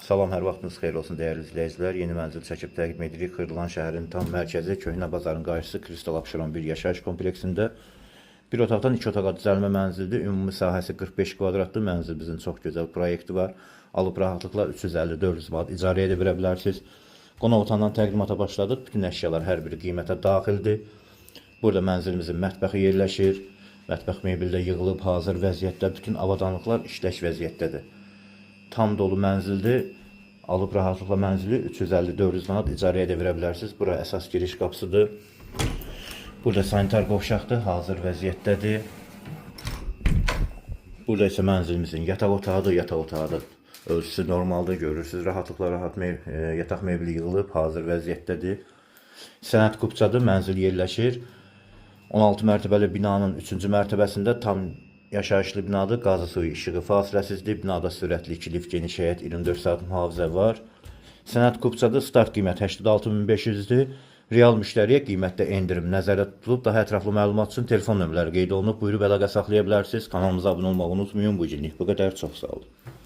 Salam, hər vaxtınız xeyir olsun dəyərli izləyicilər. Yeni mənzil çəkib təqdim edirik. Xırdalan şəhərin tam mərkəzi, Köhnə bazarın qarşısı Kristal Abşeron bir yaşayış kompleksində bir otaqdan 2 otağa düzəlmə mənzildir. Ümumi sahəsi 45 kvadratlı mənzilimizin çox gözəl proyekti var. Alıb rahatlıqla 350-400 manat icarə edə verə bilərsiniz. Qonaq otağından təqdimata başladıq. Bütün əşyalar hər biri qiymətə daxildir. Burada mənzilimizin mətbəxi yerləşir. Mətbəx mebeli də yığılıb hazır vəziyyətdə. Bütün avadanlıqlar işlək vəziyyətdədir. Tam dolu mənzildir. Alıb rahatlıqla mənzili 350-400 manat icarə edə verə bilərsiniz. Bura əsas giriş qapısıdır. Burada sanitar qovşaqdır, hazır vəziyyətdədir. Burada isə mənzilimizin yataq otağıdır. Yataq otağıdır. Ölçüsü normaldır, görürsünüz. Rahatlıqla yataq mebeli yığılıb, hazır vəziyyətdədir. Sənət kupçadır, mənzil yerləşir. 16 mərtəbəli binanın 3-cü mərtəbəsində tam yaşayışlı binadır. Qazı suyu işığı fasiləsizdir. Binada sürətli 2 lift geniş həyət 24 saat mühafizə var. Sənət kupçadır. Start qiymət 86.500-dür. Real müştəriyə qiymətdə endirim nəzərdə tutulub. Daha ətraflı məlumat üçün telefon nömrələri qeyd olunub. Buyurub əlaqə saxlaya bilərsiniz. Kanalımıza abunə olmağı unutmayın. Bu günlük bu qədər. Çox sağ olun.